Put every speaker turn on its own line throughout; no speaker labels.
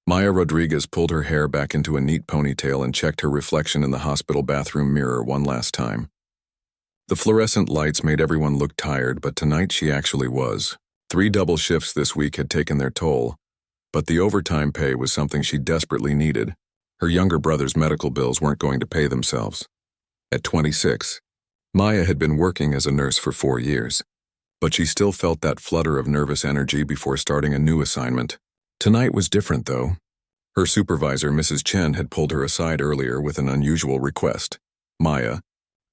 Maya Rodriguez pulled her hair back into a neat ponytail and checked her reflection in the hospital bathroom mirror one last time. The fluorescent lights made everyone look tired, but tonight she actually was. 3 double shifts this week had taken their toll, but the overtime pay was something she desperately needed. Her younger brother's medical bills weren't going to pay themselves. At 26, Maya had been working as a nurse for 4 years, but she still felt that flutter of nervous energy before starting a new assignment. Tonight was different, though. Her supervisor, Mrs. Chen, had pulled her aside earlier with an unusual request. "Maya,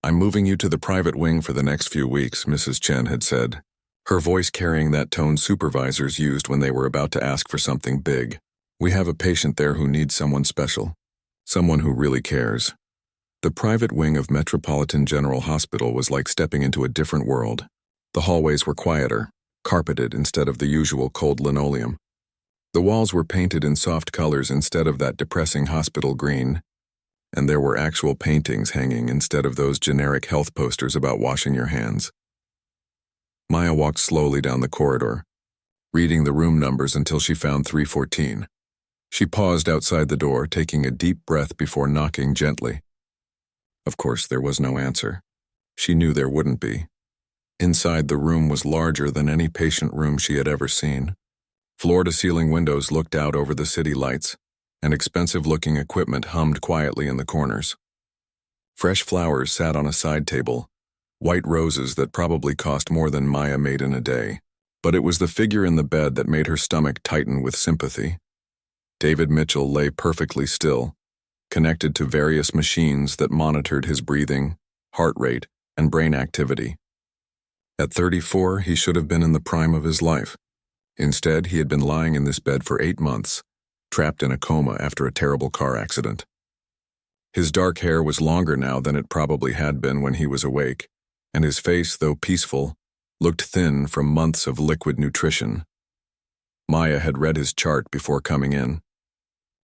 I'm moving you to the private wing for the next few weeks," Mrs. Chen had said, her voice carrying that tone supervisors used when they were about to ask for something big. "We have a patient there who needs someone special, someone who really cares." The private wing of Metropolitan General Hospital was like stepping into a different world. The hallways were quieter, carpeted instead of the usual cold linoleum. The walls were painted in soft colors instead of that depressing hospital green, and there were actual paintings hanging instead of those generic health posters about washing your hands. Maya walked slowly down the corridor, reading the room numbers until she found 314. She paused outside the door, taking a deep breath before knocking gently. Of course, there was no answer. She knew there wouldn't be. Inside, the room was larger than any patient room she had ever seen. Floor-to-ceiling windows looked out over the city lights, and expensive-looking equipment hummed quietly in the corners. Fresh flowers sat on a side table, white roses that probably cost more than Maya made in a day. But it was the figure in the bed that made her stomach tighten with sympathy. David Mitchell lay perfectly still, connected to various machines that monitored his breathing, heart rate, and brain activity. At 34, he should have been in the prime of his life. Instead, he had been lying in this bed for 8 months, trapped in a coma after a terrible car accident. His dark hair was longer now than it probably had been when he was awake, and his face, though peaceful, looked thin from months of liquid nutrition. Maya had read his chart before coming in.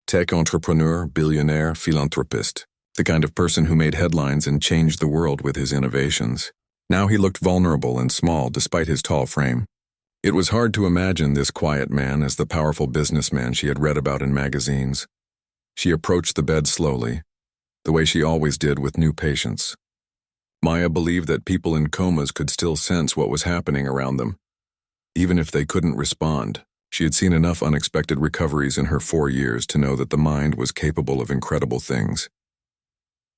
Tech entrepreneur, billionaire, philanthropist, the kind of person who made headlines and changed the world with his innovations. Now he looked vulnerable and small despite his tall frame. It was hard to imagine this quiet man as the powerful businessman she had read about in magazines. She approached the bed slowly, the way she always did with new patients. Maya believed that people in comas could still sense what was happening around them. Even if they couldn't respond, she had seen enough unexpected recoveries in her 4 years to know that the mind was capable of incredible things.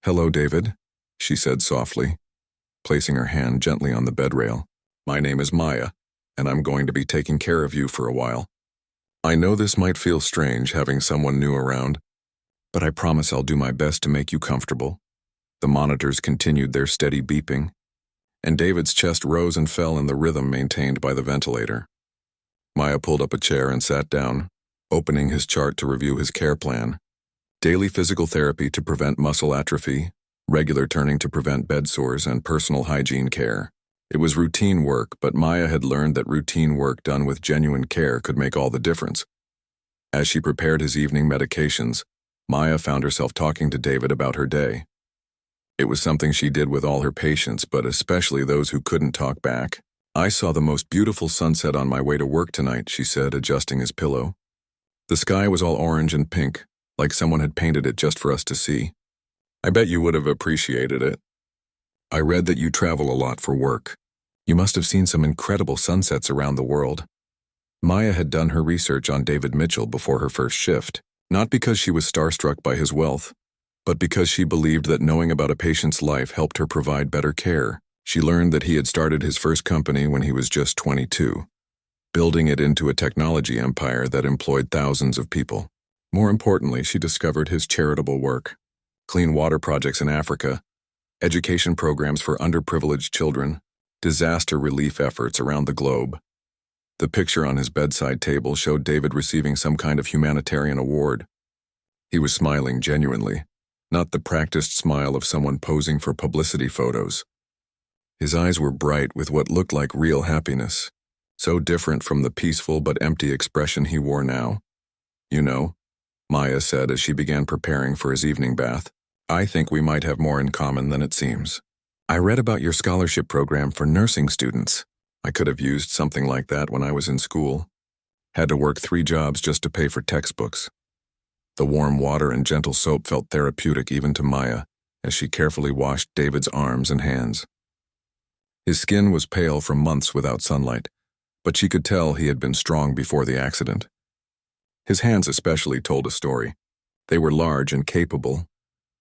"Hello, David," she said softly, placing her hand gently on the bed rail. "My name is Maya, and I'm going to be taking care of you for a while. I know this might feel strange having someone new around, but I promise I'll do my best to make you comfortable." The monitors continued their steady beeping, and David's chest rose and fell in the rhythm maintained by the ventilator. Maya pulled up a chair and sat down, opening his chart to review his care plan. Daily physical therapy to prevent muscle atrophy, regular turning to prevent bed sores, and personal hygiene care. It was routine work, but Maya had learned that routine work done with genuine care could make all the difference. As she prepared his evening medications, Maya found herself talking to David about her day. It was something she did with all her patients, but especially those who couldn't talk back. "I saw the most beautiful sunset on my way to work tonight," she said, adjusting his pillow. "The sky was all orange and pink, like someone had painted it just for us to see. I bet you would have appreciated it. I read that you travel a lot for work. You must have seen some incredible sunsets around the world." Maya had done her research on David Mitchell before her first shift, not because she was starstruck by his wealth, but because she believed that knowing about a patient's life helped her provide better care. She learned that he had started his first company when he was just 22, building it into a technology empire that employed thousands of people. More importantly, she discovered his charitable work: clean water projects in Africa, education programs for underprivileged children, disaster relief efforts around the globe. The picture on his bedside table showed David receiving some kind of humanitarian award. He was smiling genuinely, not the practiced smile of someone posing for publicity photos. His eyes were bright with what looked like real happiness, so different from the peaceful but empty expression he wore now. "You know," Maya said as she began preparing for his evening bath, "I think we might have more in common than it seems. I read about your scholarship program for nursing students. I could have used something like that when I was in school. Had to work 3 jobs just to pay for textbooks. The warm water and gentle soap felt therapeutic even to Maya as she carefully washed David's arms and hands. His skin was pale from months without sunlight, but she could tell he had been strong before the accident. His hands especially told a story. They were large and capable,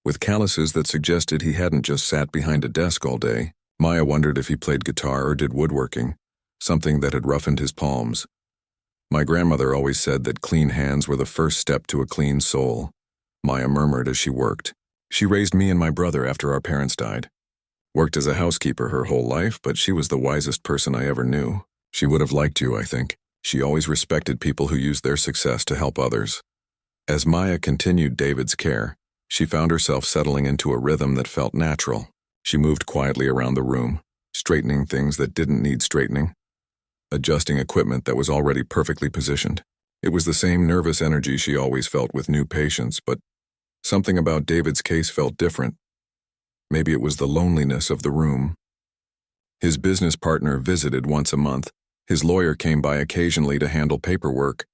with calluses that suggested he hadn't just sat behind a desk all day. Maya wondered if he played guitar or did woodworking, something that had roughened his palms. My grandmother always said that clean hands were the first step to a clean soul, Maya murmured as she worked. She raised me and my brother after our parents died. Worked as a housekeeper her whole life, but she was the wisest person I ever knew. She would have liked you, I think. She always respected people who used their success to help others. As Maya continued David's care, she found herself settling into a rhythm that felt natural. She moved quietly around the room, straightening things that didn't need straightening, adjusting equipment that was already perfectly positioned. It was the same nervous energy she always felt with new patients, but something about David's case felt different. Maybe it was the loneliness of the room. His business partner visited once a month. His lawyer came by occasionally to handle paperwork.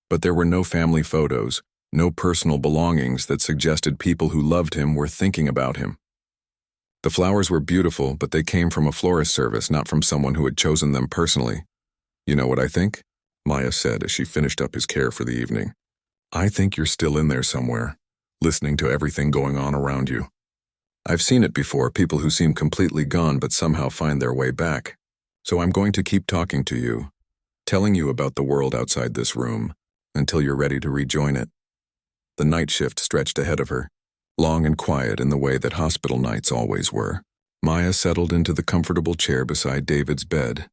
But there were no family photos, no personal belongings that suggested people who loved him were thinking about him. The flowers were beautiful, but they came from a florist service, not from someone who had chosen them personally. You know what I think? Maya said as she finished up his care for the evening. I think you're still in there somewhere, listening to everything going on around you. I've seen it before, people who seem completely gone but somehow find their way back. So I'm going to keep talking to you, telling you about the world outside this room, until you're ready to rejoin it. The night shift stretched ahead of her, long and quiet in the way that hospital nights always were. Maya settled into the comfortable chair beside David's bed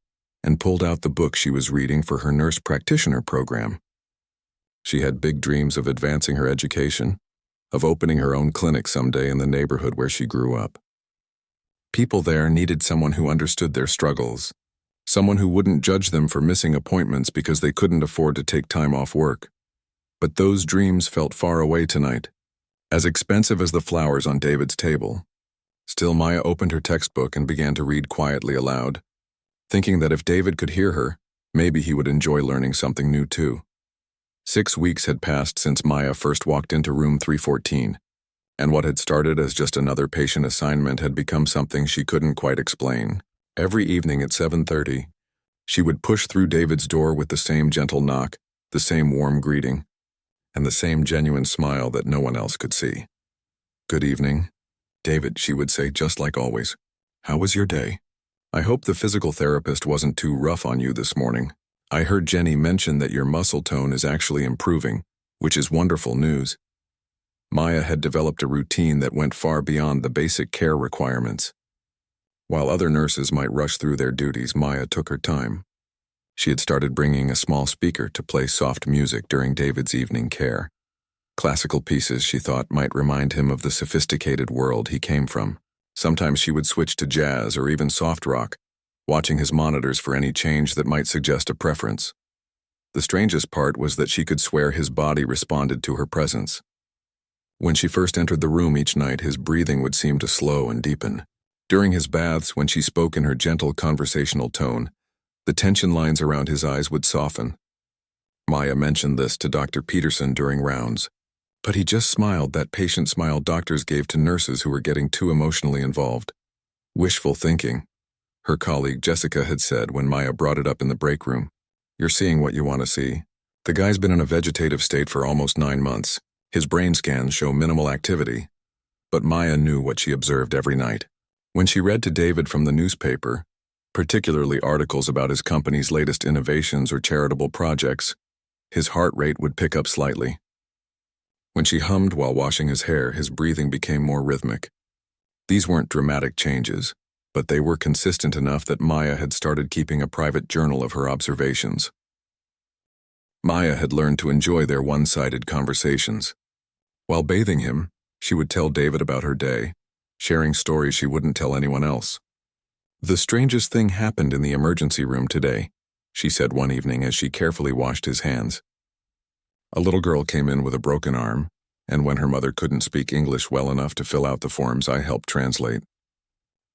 and pulled out the book she was reading for her nurse practitioner program. She had big dreams of advancing her education, of opening her own clinic someday in the neighborhood where she grew up. People there needed someone who understood their struggles, someone who wouldn't judge them for missing appointments because they couldn't afford to take time off work. But those dreams felt far away tonight, as expensive as the flowers on David's table. Still, Maya opened her textbook and began to read quietly aloud, thinking that if David could hear her, maybe he would enjoy learning something new too. 6 weeks had passed since Maya first walked into room 314, and what had started as just another patient assignment had become something she couldn't quite explain. Every evening at 7:30, she would push through David's door with the same gentle knock, the same warm greeting, and the same genuine smile that no one else could see. Good evening, David, she would say just like always. How was your day? I hope the physical therapist wasn't too rough on you this morning. I heard Jenny mention that your muscle tone is actually improving, which is wonderful news. Maya had developed a routine that went far beyond the basic care requirements. While other nurses might rush through their duties, Maya took her time. She had started bringing a small speaker to play soft music during David's evening care. Classical pieces she thought might remind him of the sophisticated world he came from. Sometimes she would switch to jazz or even soft rock, watching his monitors for any change that might suggest a preference. The strangest part was that she could swear his body responded to her presence. When she first entered the room each night, his breathing would seem to slow and deepen. During his baths, when she spoke in her gentle conversational tone, the tension lines around his eyes would soften. Maya mentioned this to Dr. Peterson during rounds, but he just smiled, that patient smile doctors gave to nurses who were getting too emotionally involved. Wishful thinking, her colleague Jessica had said when Maya brought it up in the break room. You're seeing what you want to see. The guy's been in a vegetative state for almost 9 months. His brain scans show minimal activity. But Maya knew what she observed every night. When she read to David from the newspaper, particularly articles about his company's latest innovations or charitable projects, his heart rate would pick up slightly. When she hummed while washing his hair, his breathing became more rhythmic. These weren't dramatic changes, but they were consistent enough that Maya had started keeping a private journal of her observations. Maya had learned to enjoy their one-sided conversations. While bathing him, she would tell David about her day, sharing stories she wouldn't tell anyone else. The strangest thing happened in the emergency room today, she said one evening as she carefully washed his hands. A little girl came in with a broken arm, and when her mother couldn't speak English well enough to fill out the forms, I helped translate.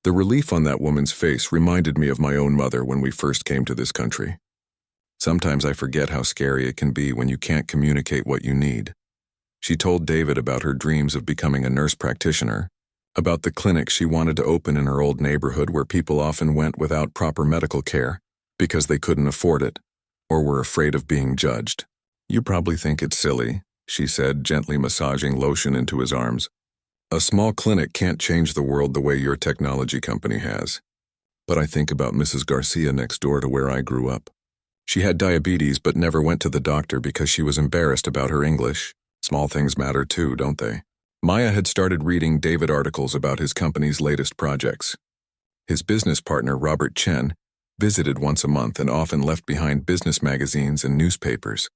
The relief on that woman's face reminded me of my own mother when we first came to this country. Sometimes I forget how scary it can be when you can't communicate what you need. She told David about her dreams of becoming a nurse practitioner, about the clinic she wanted to open in her old neighborhood where people often went without proper medical care because they couldn't afford it or were afraid of being judged. "You probably think it's silly," she said, gently massaging lotion into his arms. "A small clinic can't change the world the way your technology company has. But I think about Mrs. Garcia next door to where I grew up. She had diabetes but never went to the doctor because she was embarrassed about her English. Small things matter too, don't they?" Maya had started reading David articles about his company's latest projects. His business partner, Robert Chen, visited once a month and often left behind business magazines and newspapers.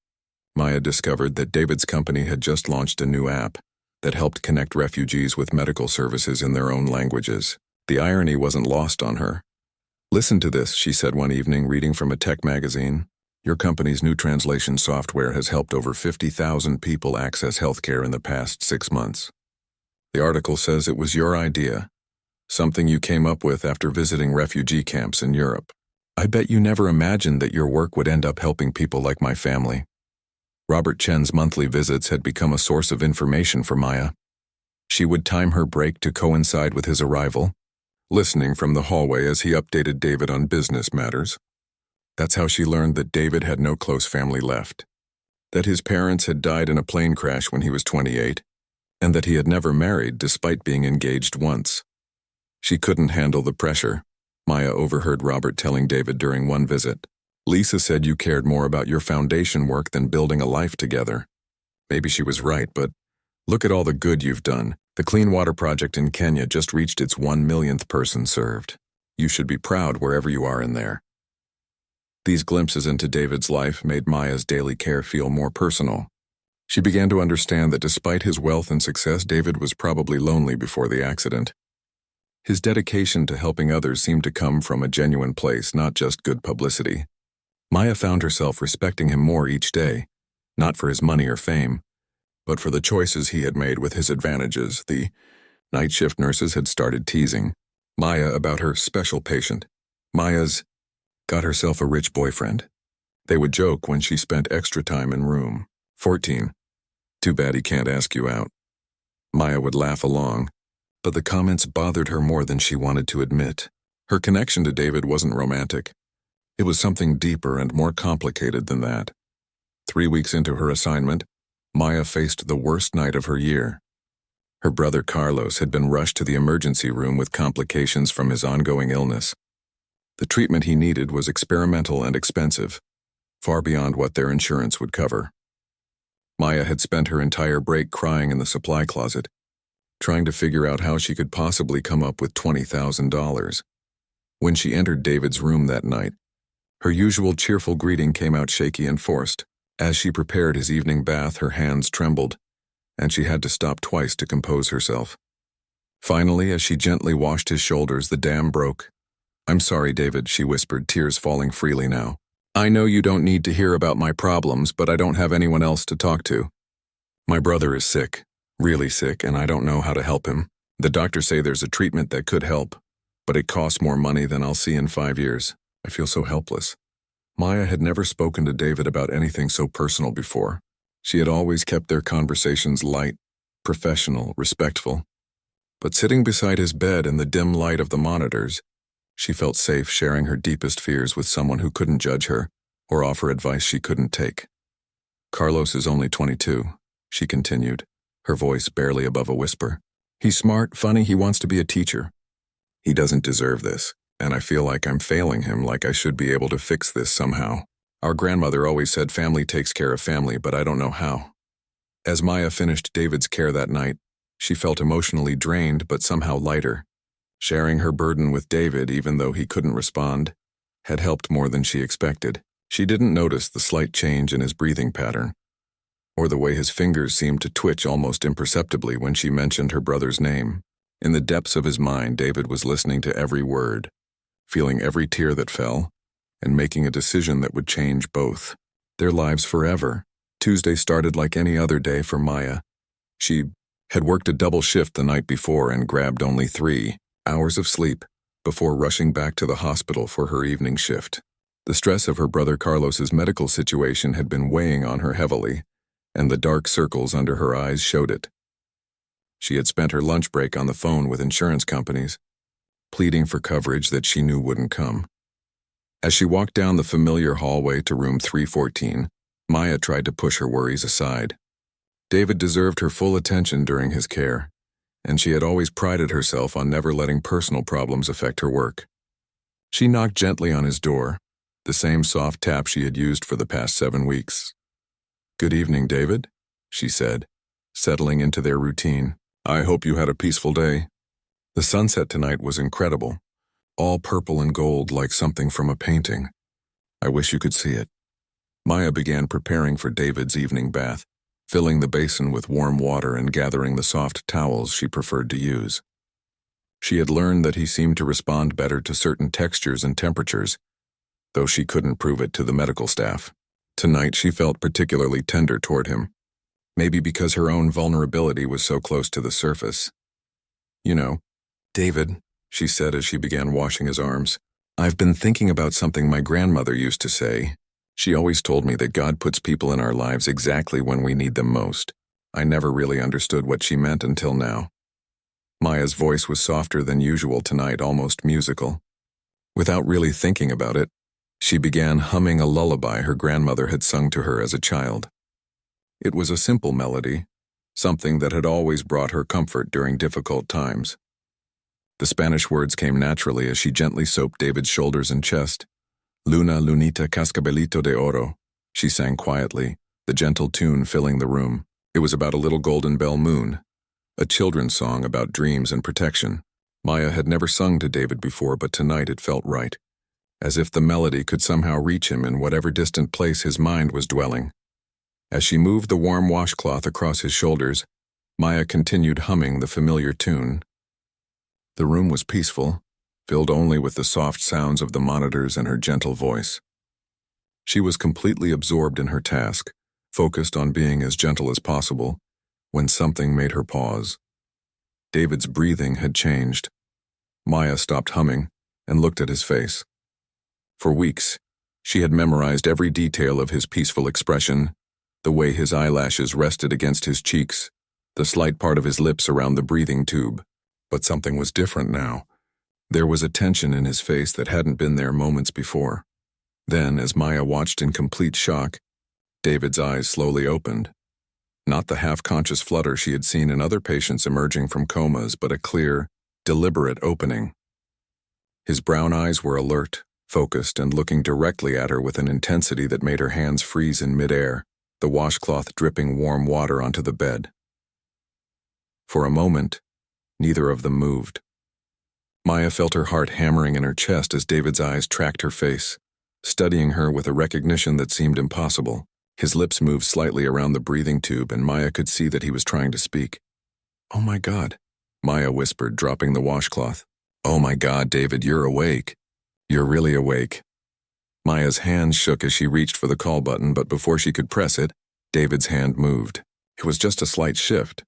Maya discovered that David's company had just launched a new app that helped connect refugees with medical services in their own languages. The irony wasn't lost on her. "Listen to this," she said one evening, reading from a tech magazine. "Your company's new translation software has helped over 50,000 people access healthcare in the past 6 months. The article says it was your idea, something you came up with after visiting refugee camps in Europe. I bet you never imagined that your work would end up helping people like my family." Robert Chen's monthly visits had become a source of information for Maya. She would time her break to coincide with his arrival, listening from the hallway as he updated David on business matters. That's how she learned that David had no close family left, that his parents had died in a plane crash when he was 28, and that he had never married despite being engaged once. She couldn't handle the pressure. Maya overheard Robert telling David during one visit, "Lisa said you cared more about your foundation work than building a life together." Maybe she was right, but look at all the good you've done. The Clean Water Project in Kenya just reached its 1 millionth person served. You should be proud wherever you are in there. These glimpses into David's life made Maya's daily care feel more personal. She began to understand that despite his wealth and success, David was probably lonely before the accident. His dedication to helping others seemed to come from a genuine place, not just good publicity. Maya found herself respecting him more each day, not for his money or fame, but for the choices he had made with his advantages. The night shift nurses had started teasing Maya about her special patient. Maya's got herself a rich boyfriend. They would joke when she spent extra time in room 14. "Too bad he can't ask you out." Maya would laugh along, but the comments bothered her more than she wanted to admit. Her connection to David wasn't romantic. It was something deeper and more complicated than that. 3 weeks into her assignment, Maya faced the worst night of her year. Her brother Carlos had been rushed to the emergency room with complications from his ongoing illness. The treatment he needed was experimental and expensive, far beyond what their insurance would cover. Maya had spent her entire break crying in the supply closet, trying to figure out how she could possibly come up with $20,000. When she entered David's room that night, her usual cheerful greeting came out shaky and forced. As she prepared his evening bath, her hands trembled, and she had to stop twice to compose herself. Finally, as she gently washed his shoulders, the dam broke. "I'm sorry, David," she whispered, tears falling freely now. "I know you don't need to hear about my problems, but I don't have anyone else to talk to. My brother is sick, really sick, and I don't know how to help him. The doctors say there's a treatment that could help, but it costs more money than I'll see in 5 years. I feel so helpless." Maya had never spoken to David about anything so personal before. She had always kept their conversations light, professional, respectful. But sitting beside his bed in the dim light of the monitors, she felt safe sharing her deepest fears with someone who couldn't judge her or offer advice she couldn't take. "Carlos is only 22, she continued, her voice barely above a whisper. "He's smart, funny, he wants to be a teacher. He doesn't deserve this, and I feel like I'm failing him, like I should be able to fix this somehow. Our grandmother always said family takes care of family, but I don't know how." As Maya finished David's care that night, she felt emotionally drained but somehow lighter. Sharing her burden with David, even though he couldn't respond, had helped more than she expected. She didn't notice the slight change in his breathing pattern, or the way his fingers seemed to twitch almost imperceptibly when she mentioned her brother's name. In the depths of his mind, David was listening to every word, feeling every tear that fell, and making a decision that would change both their lives forever. Tuesday started like any other day for Maya. She had worked a double shift the night before and grabbed only 3 hours of sleep before rushing back to the hospital for her evening shift. The stress of her brother Carlos's medical situation had been weighing on her heavily, and the dark circles under her eyes showed it. She had spent her lunch break on the phone with insurance companies, pleading for coverage that she knew wouldn't come. As she walked down the familiar hallway to room 314, Maya tried to push her worries aside. David deserved her full attention during his care, and she had always prided herself on never letting personal problems affect her work. She knocked gently on his door, the same soft tap she had used for the past 7 weeks. "Good evening, David," she said, settling into their routine. "I hope you had a peaceful day." The sunset tonight was incredible, all purple and gold like something from a painting. "I wish you could see it." Maya began preparing for David's evening bath, filling the basin with warm water and gathering the soft towels she preferred to use. She had learned that he seemed to respond better to certain textures and temperatures, though she couldn't prove it to the medical staff. Tonight she felt particularly tender toward him, maybe because her own vulnerability was so close to the surface. "You know, David," she said as she began washing his arms, "I've been thinking about something my grandmother used to say. She always told me that God puts people in our lives exactly when we need them most. I never really understood what she meant until now." Maya's voice was softer than usual tonight, almost musical. Without really thinking about it, she began humming a lullaby her grandmother had sung to her as a child. It was a simple melody, something that had always brought her comfort during difficult times. The Spanish words came naturally as she gently soaped David's shoulders and chest. "Luna, lunita, cascabelito de oro," she sang quietly, the gentle tune filling the room. It was about a little golden bell moon, a children's song about dreams and protection. Maya had never sung to David before, but tonight it felt right, as if the melody could somehow reach him in whatever distant place his mind was dwelling. As she moved the warm washcloth across his shoulders, Maya continued humming the familiar tune. The room was peaceful, filled only with the soft sounds of the monitors and her gentle voice. She was completely absorbed in her task, focused on being as gentle as possible, when something made her pause. David's breathing had changed. Maya stopped humming and looked at his face. For weeks, she had memorized every detail of his peaceful expression, the way his eyelashes rested against his cheeks, the slight part of his lips around the breathing tube. But something was different now. There was a tension in his face that hadn't been there moments before. Then, as Maya watched in complete shock, David's eyes slowly opened. Not the half-conscious flutter she had seen in other patients emerging from comas, but a clear, deliberate opening. His brown eyes were alert, focused, and looking directly at her with an intensity that made her hands freeze in midair, the washcloth dripping warm water onto the bed. For a moment, neither of them moved. Maya felt her heart hammering in her chest as David's eyes tracked her face, studying her with a recognition that seemed impossible. His lips moved slightly around the breathing tube, and Maya could see that he was trying to speak. "Oh my God," Maya whispered, dropping the washcloth. "Oh my God, David, you're awake. You're really awake." Maya's hand shook as she reached for the call button, but before she could press it, David's hand moved. It was just a slight shift,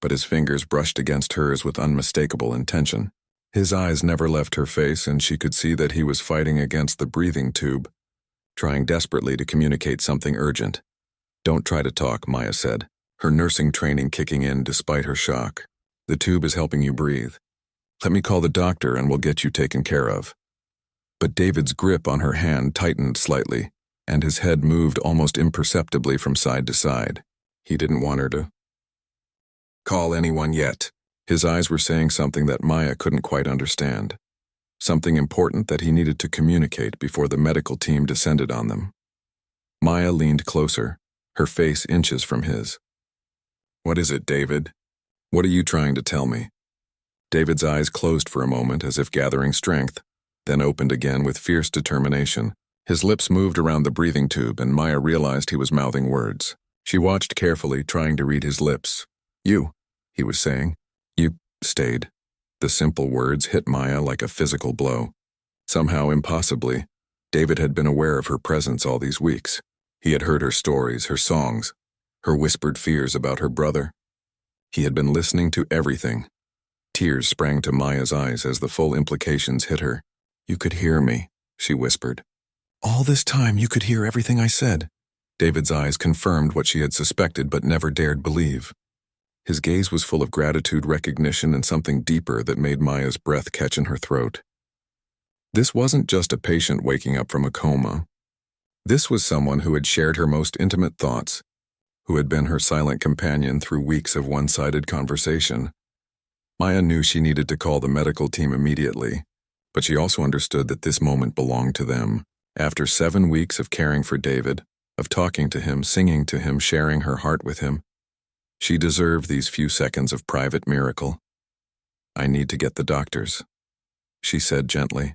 but his fingers brushed against hers with unmistakable intention. His eyes never left her face, and she could see that he was fighting against the breathing tube, trying desperately to communicate something urgent. "Don't try to talk," Maya said, her nursing training kicking in despite her shock. "The tube is helping you breathe. Let me call the doctor and we'll get you taken care of." But David's grip on her hand tightened slightly, and his head moved almost imperceptibly from side to side. He didn't want her to call anyone yet. His eyes were saying something that Maya couldn't quite understand, something important that he needed to communicate before the medical team descended on them. Maya leaned closer, her face inches from his. "What is it, David? What are you trying to tell me?" David's eyes closed for a moment as if gathering strength, then opened again with fierce determination. His lips moved around the breathing tube, and Maya realized he was mouthing words. She watched carefully, trying to read his lips. "You," he was saying. "You stayed." The simple words hit Maya like a physical blow. Somehow, impossibly, David had been aware of her presence all these weeks. He had heard her stories, her songs, her whispered fears about her brother. He had been listening to everything. Tears sprang to Maya's eyes as the full implications hit her. "You could hear me," she whispered. "All this time you could hear everything I said." David's eyes confirmed what she had suspected but never dared believe. His gaze was full of gratitude, recognition, and something deeper that made Maya's breath catch in her throat. This wasn't just a patient waking up from a coma. This was someone who had shared her most intimate thoughts, who had been her silent companion through weeks of one-sided conversation. Maya knew she needed to call the medical team immediately, but she also understood that this moment belonged to them. After 7 weeks of caring for David, of talking to him, singing to him, sharing her heart with him, she deserved these few seconds of private miracle. "I need to get the doctors," she said gently.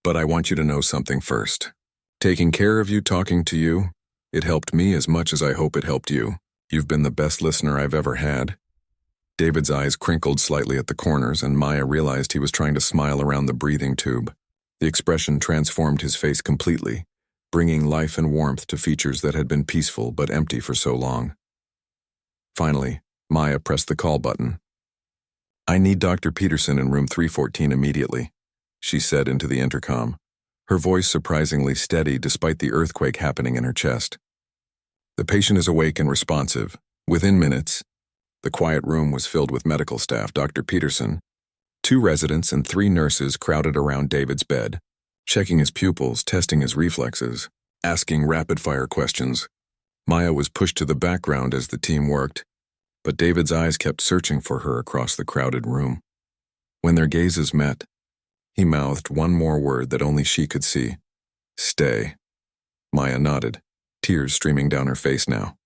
"But I want you to know something first. Taking care of you, talking to you, it helped me as much as I hope it helped you. You've been the best listener I've ever had." David's eyes crinkled slightly at the corners, and Maya realized he was trying to smile around the breathing tube. The expression transformed his face completely, bringing life and warmth to features that had been peaceful but empty for so long. Finally, Maya pressed the call button. "I need Dr. Peterson in room 314 immediately," she said into the intercom, her voice surprisingly steady despite the earthquake happening in her chest. "The patient is awake and responsive. Within minutes." The quiet room was filled with medical staff, Dr. Peterson, 2 residents and 3 nurses crowded around David's bed, checking his pupils, testing his reflexes, asking rapid-fire questions. Maya was pushed to the background as the team worked, but David's eyes kept searching for her across the crowded room. When their gazes met, he mouthed one more word that only she could see: "Stay." Maya nodded, tears streaming down her face now.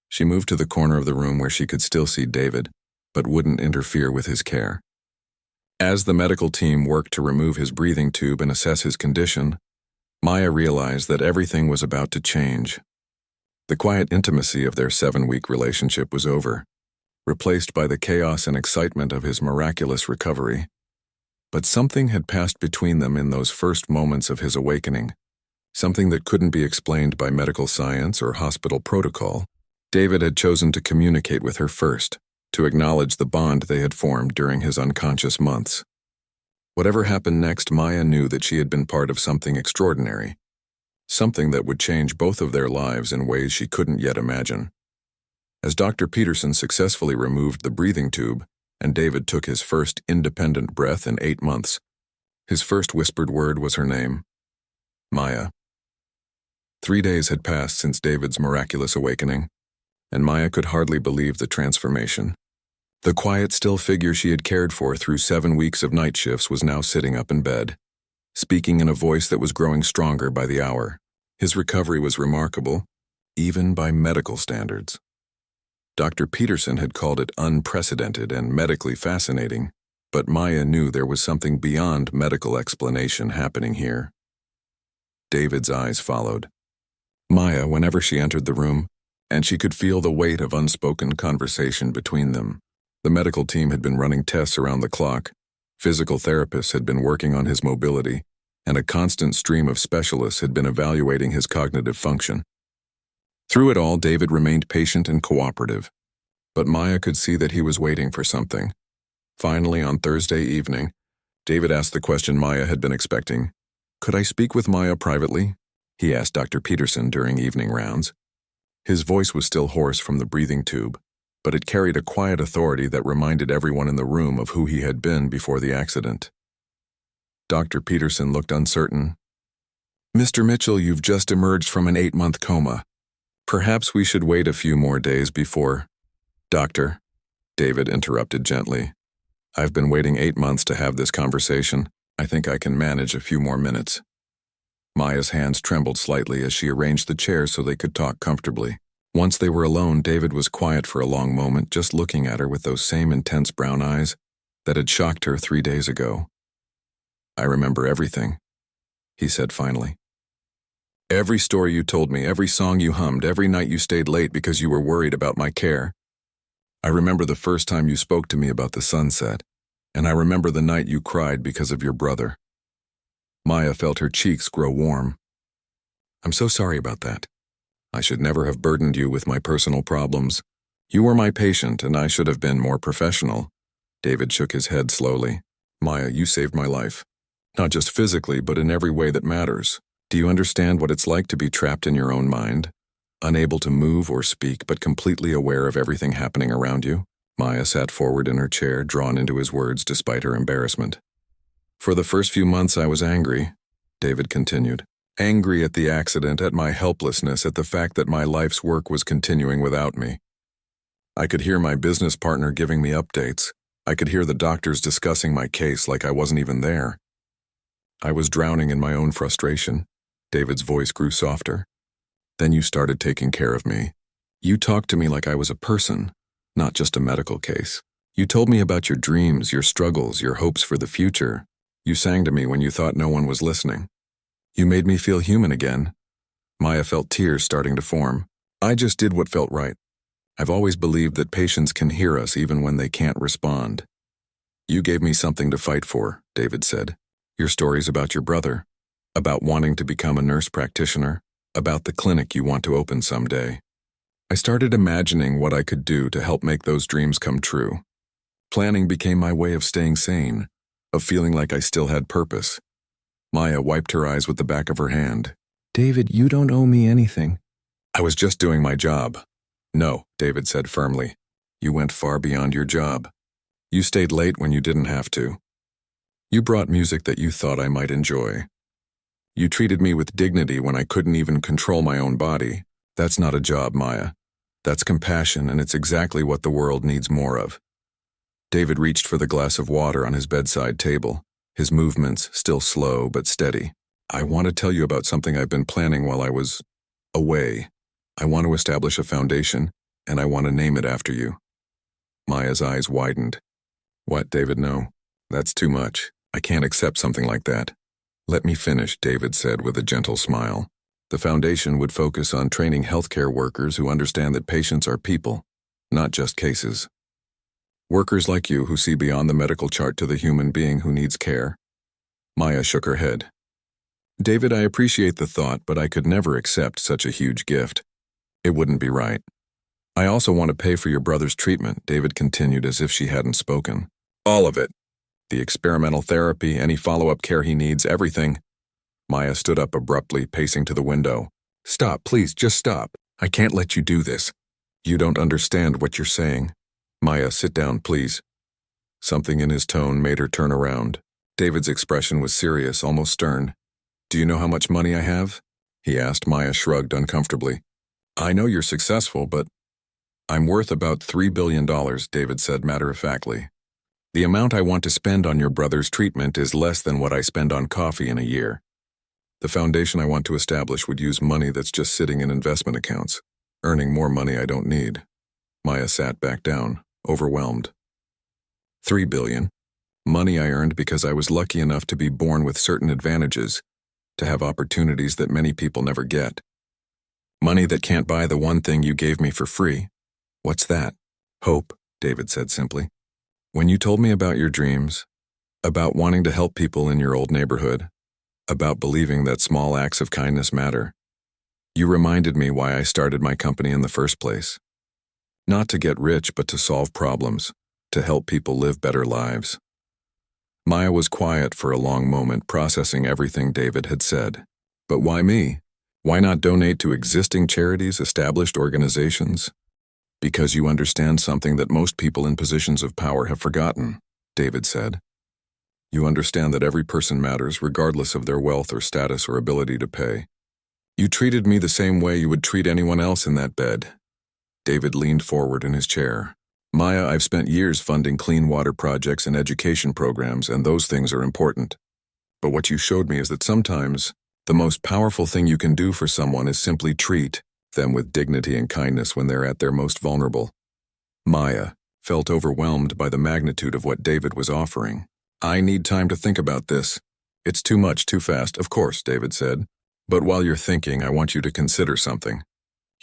She moved to the corner of the room where she could still see David, but wouldn't interfere with his care. As the medical team worked to remove his breathing tube and assess his condition, Maya realized that everything was about to change. The quiet intimacy of their 7-week relationship was over, replaced by the chaos and excitement of his miraculous recovery. But something had passed between them in those first moments of his awakening, something that couldn't be explained by medical science or hospital protocol. David had chosen to communicate with her first, to acknowledge the bond they had formed during his unconscious months. Whatever happened next, Maya knew that she had been part of something extraordinary, something that would change both of their lives in ways she couldn't yet imagine. As Dr. Peterson successfully removed the breathing tube, and David took his first independent breath in 8 months, his first whispered word was her name: Maya. 3 days had passed since David's miraculous awakening, and Maya could hardly believe the transformation. The quiet, still figure she had cared for through 7 weeks of night shifts was now sitting up in bed, speaking in a voice that was growing stronger by the hour. His recovery was remarkable, even by medical standards. Dr. Peterson had called it unprecedented and medically fascinating, but Maya knew there was something beyond medical explanation happening here. David's eyes followed Maya whenever she entered the room, and she could feel the weight of unspoken conversation between them. The medical team had been running tests around the clock, physical therapists had been working on his mobility, and a constant stream of specialists had been evaluating his cognitive function. Through it all, David remained patient and cooperative, but Maya could see that he was waiting for something. Finally, on Thursday evening, David asked the question Maya had been expecting. "Could I speak with Maya privately?" he asked Dr. Peterson during evening rounds. His voice was still hoarse from the breathing tube, but it carried a quiet authority that reminded everyone in the room of who he had been before the accident. Dr. Peterson looked uncertain. "Mr. Mitchell, you've just emerged from an 8-month coma. Perhaps we should wait a few more days before—" "Doctor," David interrupted gently. "I've been waiting 8 months to have this conversation. I think I can manage a few more minutes." Maya's hands trembled slightly as she arranged the chairs so they could talk comfortably. Once they were alone, David was quiet for a long moment, just looking at her with those same intense brown eyes that had shocked her 3 days ago. "I remember everything," he said finally. "Every story you told me, every song you hummed, every night you stayed late because you were worried about my care. I remember the first time you spoke to me about the sunset, and I remember the night you cried because of your brother." Maya felt her cheeks grow warm. "I'm so sorry about that. I should never have burdened you with my personal problems. You were my patient, and I should have been more professional." David shook his head slowly. "Maya, you saved my life. Not just physically, but in every way that matters. Do you understand what it's like to be trapped in your own mind? unable to move or speak but completely aware of everything happening around you? Maya sat forward in her chair, drawn into his words despite her embarrassment. For the first few months I was angry, David continued. Angry at the accident, at my helplessness, at the fact that my life's work was continuing without me. I could hear my business partner giving me updates. I could hear the doctors discussing my case like I wasn't even there. I was drowning in my own frustration. David's voice grew softer. Then you started taking care of me. You talked to me like I was a person, not just a medical case. You told me about your dreams, your struggles, your hopes for the future. You sang to me when you thought no one was listening. You made me feel human again. Maya felt tears starting to form. I just did what felt right. I've always believed that patients can hear us even when they can't respond. You gave me something to fight for, David said. Your stories about your brother, about wanting to become a nurse practitioner, about the clinic you want to open someday. I started imagining what I could do to help make those dreams come true. Planning became my way of staying sane, of feeling like I still had purpose. Maya wiped her eyes with the back of her hand. David, you don't owe me anything. I was just doing my job. No, David said firmly. You went far beyond your job. You stayed late when you didn't have to. You brought music that you thought I might enjoy. You treated me with dignity when I couldn't even control my own body. That's not a job, Maya. That's compassion, and it's exactly what the world needs more of. David reached for the glass of water on his bedside table, his movements still slow but steady. I want to tell you about something I've been planning while I was away. I want to establish a foundation, and I want to name it after you. Maya's eyes widened. What, David? No. That's too much. I can't accept something like that. Let me finish, David said with a gentle smile. The foundation would focus on training healthcare workers who understand that patients are people, not just cases. Workers like you who see beyond the medical chart to the human being who needs care. Maya shook her head. David, I appreciate the thought, but I could never accept such a huge gift. It wouldn't be right. I also want to pay for your brother's treatment, David continued as if she hadn't spoken. All of it. The experimental therapy, any follow-up care he needs, everything. Maya stood up abruptly, pacing to the window. Stop, please, just stop. I can't let you do this. You don't understand what you're saying. Maya, sit down, please. Something in his tone made her turn around. David's expression was serious, almost stern. Do you know how much money I have? He asked. Maya shrugged uncomfortably. I know you're successful, but I'm worth about $3 billion, David said matter-of-factly. The amount I want to spend on your brother's treatment is less than what I spend on coffee in a year. The foundation I want to establish would use money that's just sitting in investment accounts, earning more money I don't need. Maya sat back down, overwhelmed. $3 billion. Money I earned because I was lucky enough to be born with certain advantages, to have opportunities that many people never get. Money that can't buy the one thing you gave me for free. What's that? Hope, David said simply. When you told me about your dreams, about wanting to help people in your old neighborhood, about believing that small acts of kindness matter, you reminded me why I started my company in the first place. Not to get rich, but to solve problems, to help people live better lives. Maya was quiet for a long moment, processing everything David had said. But why me? Why not donate to existing charities, established organizations? Because you understand something that most people in positions of power have forgotten, David said. You understand that every person matters regardless of their wealth or status or ability to pay. You treated me the same way you would treat anyone else in that bed. David leaned forward in his chair. Maya, I've spent years funding clean water projects and education programs, and those things are important. But what you showed me is that sometimes the most powerful thing you can do for someone is simply treat them with dignity and kindness when they're at their most vulnerable. Maya felt overwhelmed by the magnitude of what David was offering. I need time to think about this. It's too much, too fast, of course, David said. But while you're thinking, I want you to consider something.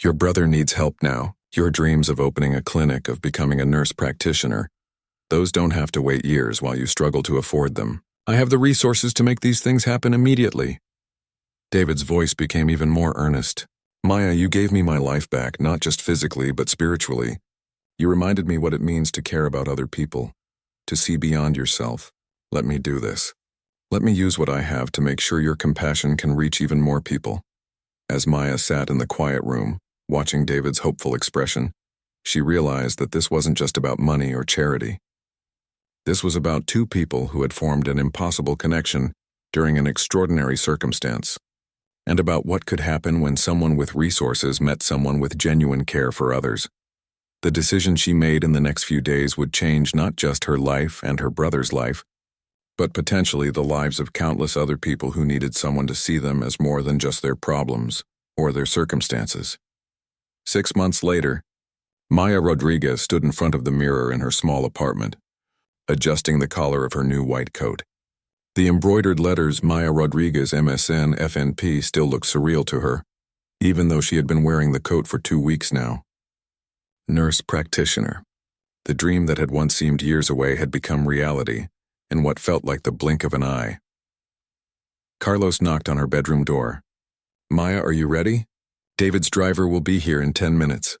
Your brother needs help now. Your dreams of opening a clinic, of becoming a nurse practitioner, those don't have to wait years while you struggle to afford them. I have the resources to make these things happen immediately. David's voice became even more earnest. Maya, you gave me my life back, not just physically, but spiritually. You reminded me what it means to care about other people, to see beyond yourself. Let me do this. Let me use what I have to make sure your compassion can reach even more people. As Maya sat in the quiet room, Watching David's hopeful expression, she realized that this wasn't just about money or charity. This was about two people who had formed an impossible connection during an extraordinary circumstance, and about what could happen when someone with resources met someone with genuine care for others. The decision she made in the next few days would change not just her life and her brother's life, but potentially the lives of countless other people who needed someone to see them as more than just their problems or their circumstances. 6 months later, Maya Rodriguez stood in front of the mirror in her small apartment, adjusting the collar of her new white coat. The embroidered letters Maya Rodriguez MSN FNP still looked surreal to her, even though she had been wearing the coat for 2 weeks now. Nurse practitioner. The dream that had once seemed years away had become reality in what felt like the blink of an eye. Carlos knocked on her bedroom door. "Maya, are you ready? David's driver will be here in 10 minutes.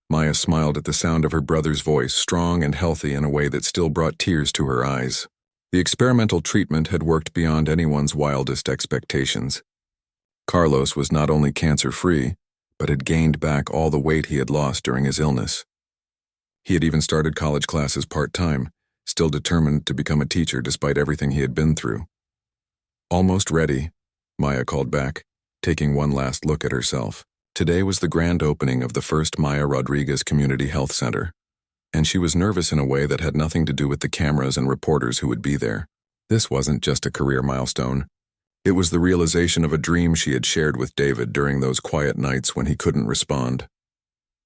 Maya smiled at the sound of her brother's voice, strong and healthy in a way that still brought tears to her eyes. The experimental treatment had worked beyond anyone's wildest expectations. Carlos was not only cancer-free, but had gained back all the weight he had lost during his illness. He had even started college classes part-time, still determined to become a teacher despite everything he had been through. "Almost ready," Maya called back, taking one last look at herself. Today was the grand opening of the first Maya Rodriguez Community Health Center, and she was nervous in a way that had nothing to do with the cameras and reporters who would be there. This wasn't just a career milestone. It was the realization of a dream she had shared with David during those quiet nights when he couldn't respond.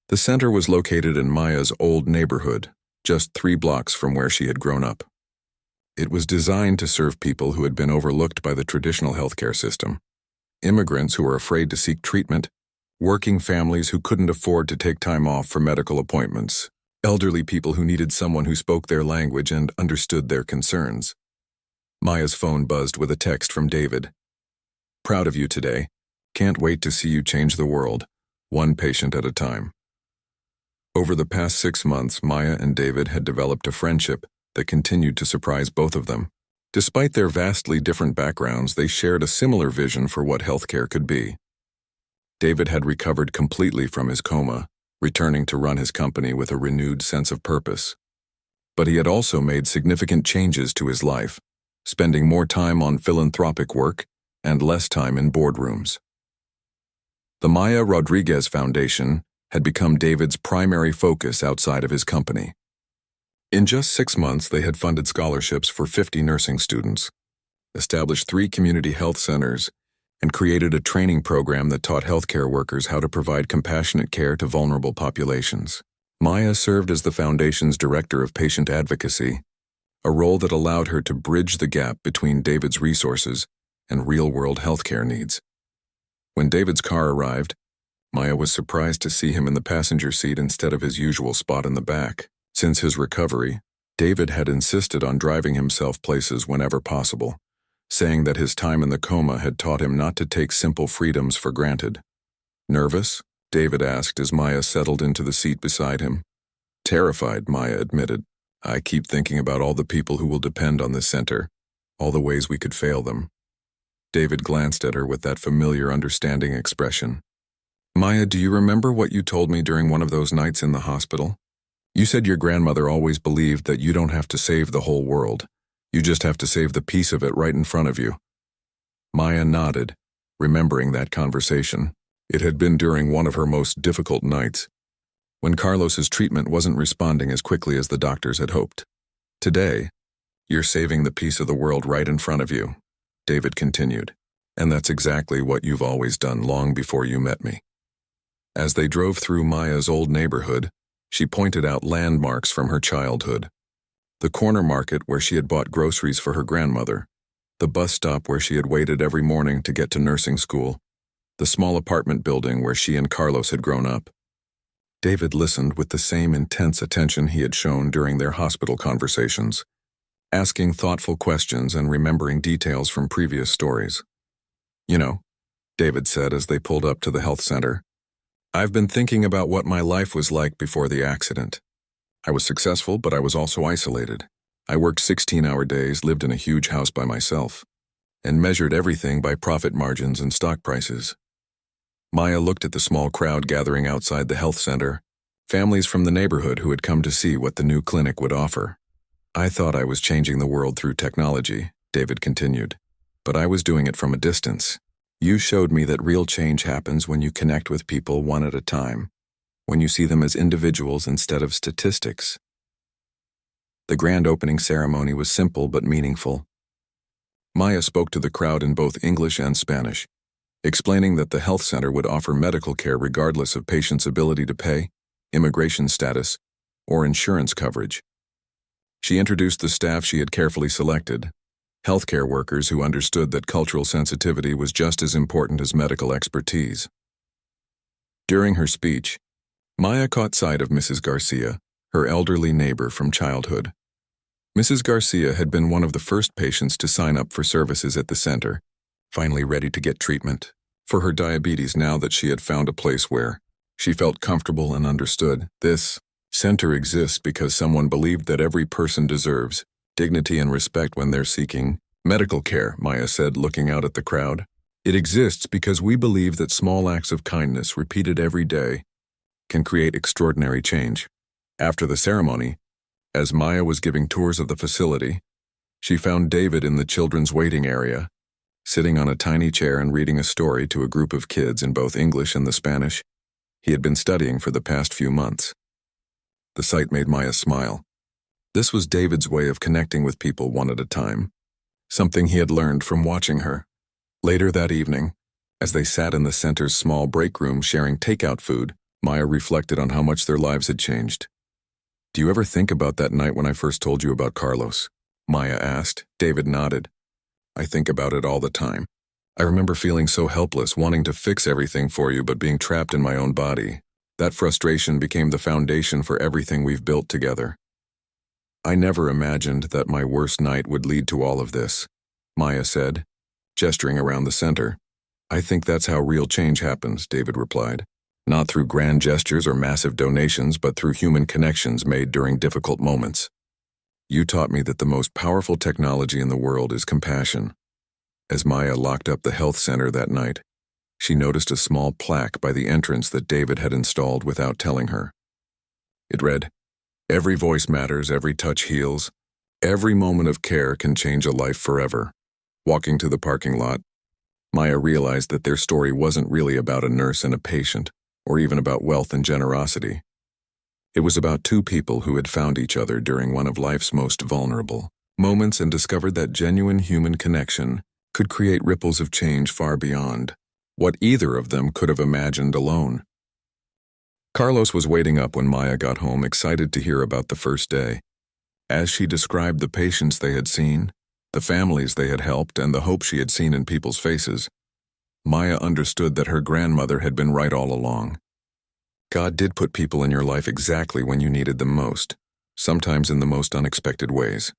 The center was located in Maya's old neighborhood, just 3 blocks from where she had grown up. It was designed to serve people who had been overlooked by the traditional healthcare system. Immigrants who were afraid to seek treatment, working families who couldn't afford to take time off for medical appointments, elderly people who needed someone who spoke their language and understood their concerns. Maya's phone buzzed with a text from David. "Proud of you today. Can't wait to see you change the world, one patient at a time." Over the past 6 months, Maya and David had developed a friendship that continued to surprise both of them. Despite their vastly different backgrounds, they shared a similar vision for what healthcare could be. David had recovered completely from his coma, returning to run his company with a renewed sense of purpose. But he had also made significant changes to his life, spending more time on philanthropic work and less time in boardrooms. The Maya Rodriguez Foundation had become David's primary focus outside of his company. In just 6 months, they had funded scholarships for 50 nursing students, established 3 community health centers, and created a training program that taught healthcare workers how to provide compassionate care to vulnerable populations. Maya served as the foundation's director of patient advocacy, a role that allowed her to bridge the gap between David's resources and real-world healthcare needs. When David's car arrived, Maya was surprised to see him in the passenger seat instead of his usual spot in the back. Since his recovery, David had insisted on driving himself places whenever possible, saying that his time in the coma had taught him not to take simple freedoms for granted. "Nervous?" David asked as Maya settled into the seat beside him. "Terrified," Maya admitted. "I keep thinking about all the people who will depend on this center, all the ways we could fail them." David glanced at her with that familiar, understanding expression. "Maya, do you remember what you told me during one of those nights in the hospital? You said your grandmother always believed that you don't have to save the whole world. You just have to save the piece of it right in front of you." Maya nodded, remembering that conversation. It had been during one of her most difficult nights, when Carlos's treatment wasn't responding as quickly as the doctors had hoped. "Today, you're saving the piece of the world right in front of you," David continued, "and that's exactly what you've always done long before you met me." As they drove through Maya's old neighborhood, she pointed out landmarks from her childhood. The corner market where she had bought groceries for her grandmother, the bus stop where she had waited every morning to get to nursing school, the small apartment building where she and Carlos had grown up. David listened with the same intense attention he had shown during their hospital conversations, asking thoughtful questions and remembering details from previous stories. "You know," David said as they pulled up to the health center, "I've been thinking about what my life was like before the accident. I was successful, but I was also isolated. I worked 16-hour days, lived in a huge house by myself, and measured everything by profit margins and stock prices. Maya looked at the small crowd gathering outside the health center, families from the neighborhood who had come to see what the new clinic would offer. I thought I was changing the world through technology, David continued, but I was doing it from a distance. You showed me that real change happens when you connect with people one at a time, when you see them as individuals instead of statistics. The grand opening ceremony was simple but meaningful. Maya spoke to the crowd in both English and Spanish, explaining that the health center would offer medical care regardless of patients' ability to pay, immigration status, or insurance coverage. She introduced the staff she had carefully selected, healthcare workers who understood that cultural sensitivity was just as important as medical expertise. During her speech, Maya caught sight of Mrs. Garcia, her elderly neighbor from childhood. Mrs. Garcia had been one of the first patients to sign up for services at the center, finally ready to get treatment for her diabetes now that she had found a place where she felt comfortable and understood. This center exists because someone believed that every person deserves dignity and respect when they're seeking medical care, Maya said, looking out at the crowd. It exists because we believe that small acts of kindness repeated every day can create extraordinary change. After the ceremony, as Maya was giving tours of the facility, she found David in the children's waiting area, sitting on a tiny chair and reading a story to a group of kids in both English and the Spanish he had been studying for the past few months. The sight made Maya smile. This was David's way of connecting with people one at a time, something he had learned from watching her. Later that evening, as they sat in the center's small break room sharing takeout food, Maya reflected on how much their lives had changed. "Do you ever think about that night when I first told you about Carlos?" Maya asked. David nodded. "I think about it all the time. I remember feeling so helpless, wanting to fix everything for you but being trapped in my own body. That frustration became the foundation for everything we've built together. I never imagined that my worst night would lead to all of this," Maya said, gesturing around the center. "I think that's how real change happens," David replied. "Not through grand gestures or massive donations, but through human connections made during difficult moments. You taught me that the most powerful technology in the world is compassion." As Maya locked up the health center that night, she noticed a small plaque by the entrance that David had installed without telling her. It read, "Every voice matters, every touch heals. Every moment of care can change a life forever." Walking to the parking lot, Maya realized that their story wasn't really about a nurse and a patient, or even about wealth and generosity. It was about two people who had found each other during one of life's most vulnerable moments and discovered that genuine human connection could create ripples of change far beyond what either of them could have imagined alone. Carlos was waiting up when Maya got home, excited to hear about the first day. As she described the patients they had seen, the families they had helped, and the hope she had seen in people's faces, Maya understood that her grandmother had been right all along. God did put people in your life exactly when you needed them most, sometimes in the most unexpected ways.